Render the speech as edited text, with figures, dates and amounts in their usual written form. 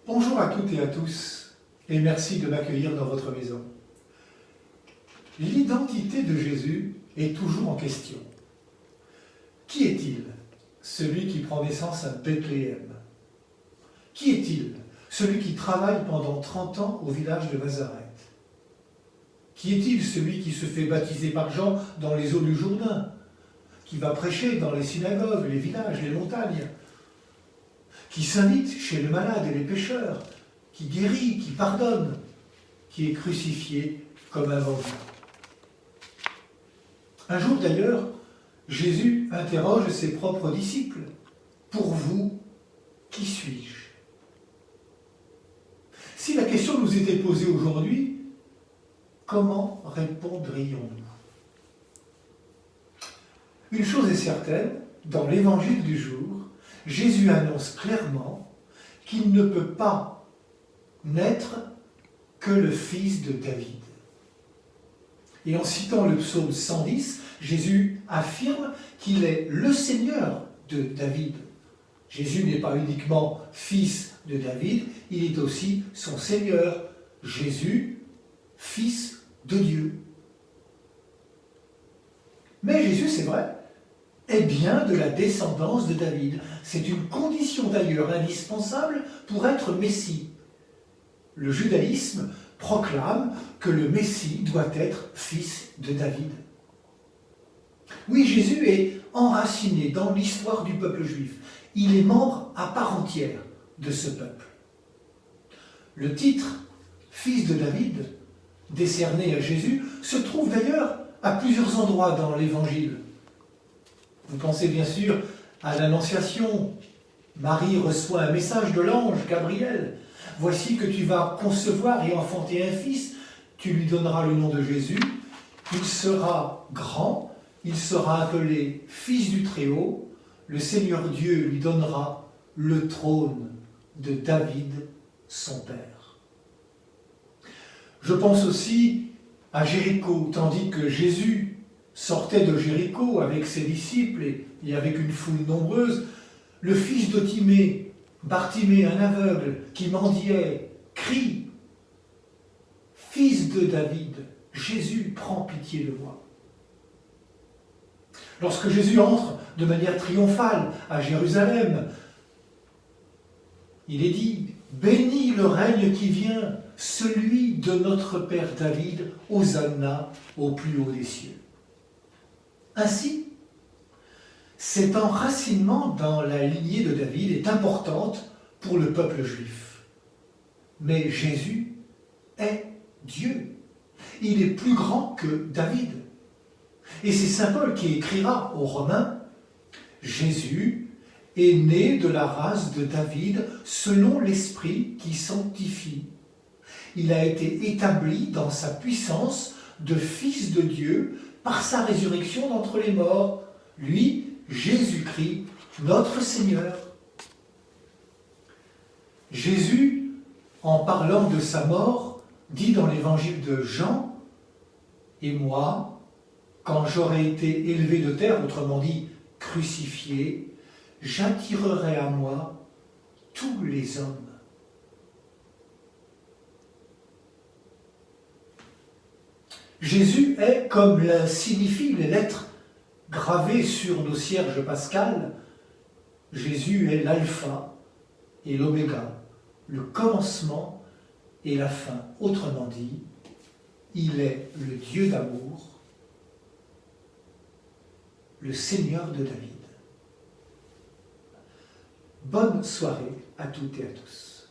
Bonjour à toutes et à tous, et merci de m'accueillir dans votre maison. L'identité de Jésus est toujours en question. Qui est-il, celui qui prend naissance à Bethléem? Qui est-il, celui qui travaille pendant 30 ans au village de Nazareth? Qui est-il, celui qui se fait baptiser par Jean dans les eaux du Jourdain, qui va prêcher dans les synagogues, les villages, les montagnes, qui s'invite chez le malade et les pécheurs, qui guérit, qui pardonne, qui est crucifié comme un mendiant? Un jour d'ailleurs, Jésus interroge ses propres disciples. « Pour vous, qui suis-je » Si la question nous était posée aujourd'hui, comment répondrions-nous? Une chose est certaine, dans l'évangile du jour, Jésus annonce clairement qu'il ne peut pas n'être que le fils de David. Et en citant le psaume 110, Jésus affirme qu'il est le Seigneur de David. Jésus n'est pas uniquement fils de David, il est aussi son Seigneur. Jésus, fils de Dieu. Mais Jésus, c'est vrai, est bien de la descendance de David. C'est une condition d'ailleurs indispensable pour être Messie. Le judaïsme proclame que le Messie doit être fils de David. Oui, Jésus est enraciné dans l'histoire du peuple juif. Il est membre à part entière de ce peuple. Le titre « Fils de David » décerné à Jésus se trouve d'ailleurs à plusieurs endroits dans l'Évangile. Vous pensez bien sûr à l'Annonciation. Marie reçoit un message de l'ange Gabriel. « Voici que tu vas concevoir et enfanter un fils, tu lui donneras le nom de Jésus, il sera grand, il sera appelé Fils du Très-Haut, le Seigneur Dieu lui donnera le trône de David, son père. » Je pense aussi à Jéricho, tandis que Jésus sortait de Jéricho avec ses disciples et avec une foule nombreuse, le fils de Timée, Bartimée, un aveugle, qui mendiait, crie « Fils de David, Jésus, prends pitié de moi. » Lorsque Jésus entre de manière triomphale à Jérusalem, il est dit « Bénis le règne qui vient, celui de notre Père David, Hosanna au plus haut des cieux. » Ainsi, cet enracinement dans la lignée de David est importante pour le peuple juif. Mais Jésus est Dieu. Il est plus grand que David. Et c'est saint Paul qui écrira aux Romains « Jésus est né de la race de David selon l'Esprit qui sanctifie. Il a été établi dans sa puissance de Fils de Dieu par sa résurrection d'entre les morts, lui, Jésus-Christ, notre Seigneur. » Jésus, en parlant de sa mort, dit dans l'évangile de Jean « Et moi, quand j'aurai été élevé de terre, autrement dit crucifié, j'attirerai à moi tous les hommes. » Jésus est, comme le signifient les lettres gravées sur nos cierges pascales, Jésus est l'alpha et l'oméga, le commencement et la fin. Autrement dit, il est le Dieu d'amour, le Seigneur de David. Bonne soirée à toutes et à tous.